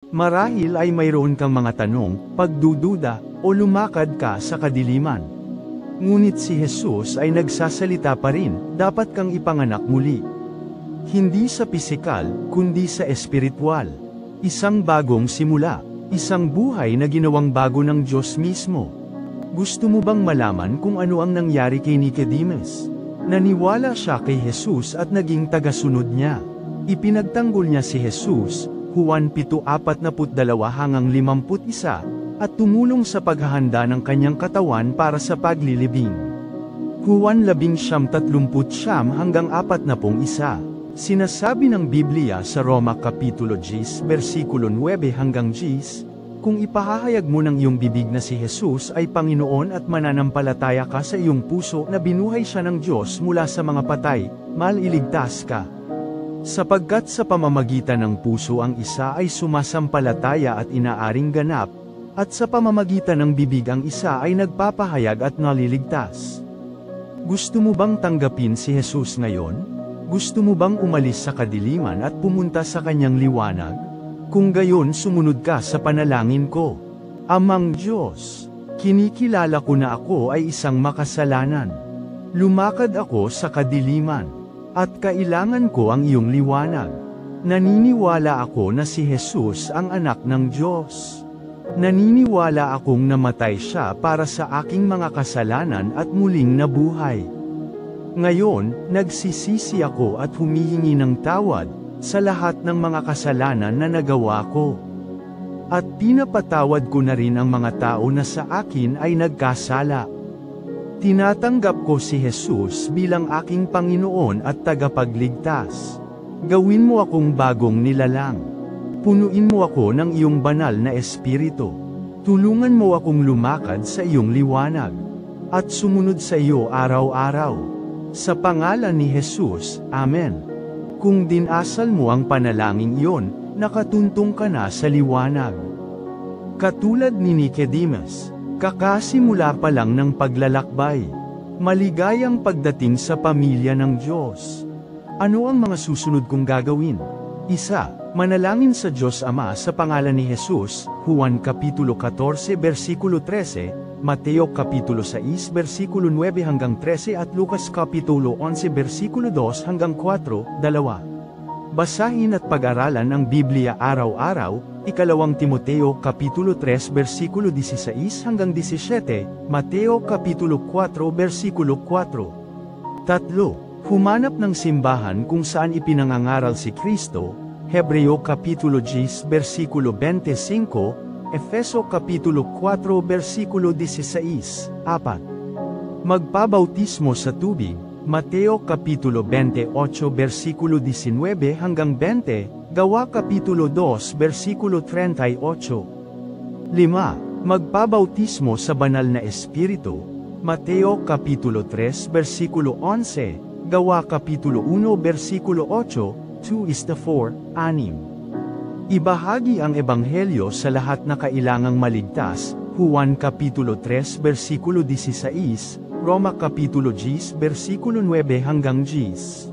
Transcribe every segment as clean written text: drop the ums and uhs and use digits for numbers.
Marahil ay mayroon kang mga tanong, pagdududa, o lumakad ka sa kadiliman. Ngunit si Jesus ay nagsasalita pa rin, dapat kang ipanganak muli. Hindi sa pisikal, kundi sa espiritual. Isang bagong simula, isang buhay na ginawang bago ng Diyos mismo. Gusto mo bang malaman kung ano ang nangyari kay Nicodemus? Naniwala siya kay Jesus at naging tagasunod niya. Ipinagtanggol niya si Jesus, Juan 7:42 hanggang 51, at tumulong sa paghahanda ng kanyang katawan para sa paglilibing. Juan 11:39 hanggang 41. Sinasabi ng Biblia sa Roma Kapitulo 10 versikulo 9 hanggang 10, kung ipahahayag mo ng iyong bibig na si Jesus ay Panginoon at mananampalataya ka sa iyong puso na binuhay siya ng Diyos mula sa mga patay, maliligtas ka. Sapagkat sa pamamagitan ng puso ang isa ay sumasampalataya at inaaring ganap, at sa pamamagitan ng bibig ang isa ay nagpapahayag at naliligtas. Gusto mo bang tanggapin si Jesus ngayon? Gusto mo bang umalis sa kadiliman at pumunta sa kanyang liwanag? Kung gayon sumunod ka sa panalangin ko. Amang Diyos, kinikilala ko na ako ay isang makasalanan. Lumakad ako sa kadiliman. At kailangan ko ang iyong liwanag. Naniniwala ako na si Jesus ang anak ng Diyos. Naniniwala akong namatay siya para sa aking mga kasalanan at muling nabuhay. Ngayon, nagsisisi ako at humihingi ng tawad sa lahat ng mga kasalanan na nagawa ko. At pinapatawad ko na rin ang mga tao na sa akin ay nagkasala. Tinatanggap ko si Jesus bilang aking Panginoon at tagapagligtas. Gawin mo akong bagong nilalang. Punuin mo ako ng iyong banal na espiritu. Tulungan mo akong lumakad sa iyong liwanag. At sumunod sa iyo araw-araw. Sa pangalan ni Jesus, Amen. Kung dinasal mo ang panalangin iyon, nakatuntong ka na sa liwanag. Katulad ni Nicodemus, kakasimula pa lang ng paglalakbay. Maligayang pagdating sa pamilya ng Diyos. Ano ang mga susunod kong gagawin? 1. Manalangin sa Diyos Ama sa pangalan ni Jesus, Juan Kapitulo 14 versikulo 13, Mateo Kapitulo 6 versikulo 9 hanggang 13 at Lucas Kapitulo 11 versikulo 2 hanggang 4, 2. Basahin at pag-aralan ang Biblia araw-araw, 2 Timoteo Kapitulo 3 versikulo 16 hanggang 17, Mateo Kapitulo 4 versikulo 4. 3. Humanap ng simbahan kung saan ipinangangaral si Kristo, Hebreo Kapitulo 10 versikulo 25, Efeso Kapitulo 4 versikulo 16, 4. Magpabautismo sa tubig, Mateo Kapitulo 28 versikulo 19 hanggang 20, Gawa Kapitulo 2 versikulo 38. 5. Magpabautismo sa banal na espiritu, Mateo Kapitulo 3 versikulo 11, Gawa Kapitulo 1 versikulo 8, 2:4, 6. Ibahagi ang ebanghelyo sa lahat na kailangang maligtas, Juan Kapitulo 3 versikulo 16, Roma Kapitulo 10 versikulo 9 hanggang 10.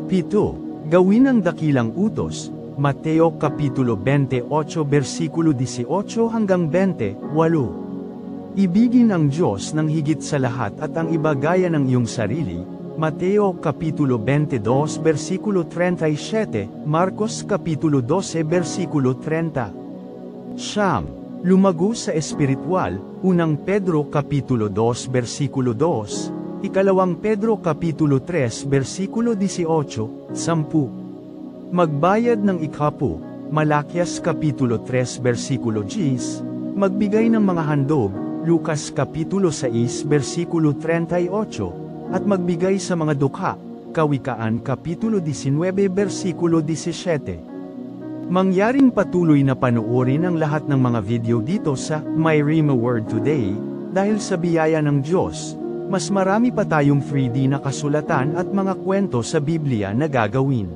7. Gawin ang dakilang utos, Mateo Kapitulo 28 versikulo 18 hanggang 20, 8. Ibigin ang Diyos ng higit sa lahat at ang iba gaya ng iyong sarili, Mateo Kapitulo 22 versikulo 37, Marcos Kapitulo 12 versikulo 30. Siyam. Lumago sa espiritual, 1 Pedro Kapitulo 2 versikulo 2, 2 Pedro Kapitulo 3 versikulo 18, 10. Magbayad ng ikapo, Malakias Kapitulo 3 versikulo 10, magbigay ng mga handog, Lucas Kapitulo 6 versikulo 38, at magbigay sa mga dukha, Kawikaan Kapitulo 19 versikulo 17. Mangyaring patuloy na panoorin ang lahat ng mga video dito sa My Rhema Word Today, dahil sa biyaya ng Diyos, mas marami pa tayong 3D na kasulatan at mga kwento sa Biblia na gagawin.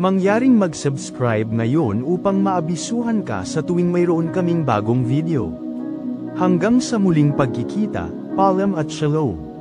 Mangyaring mag-subscribe ngayon upang maabisuhan ka sa tuwing mayroon kaming bagong video. Hanggang sa muling pagkikita, Paalam at Shalom.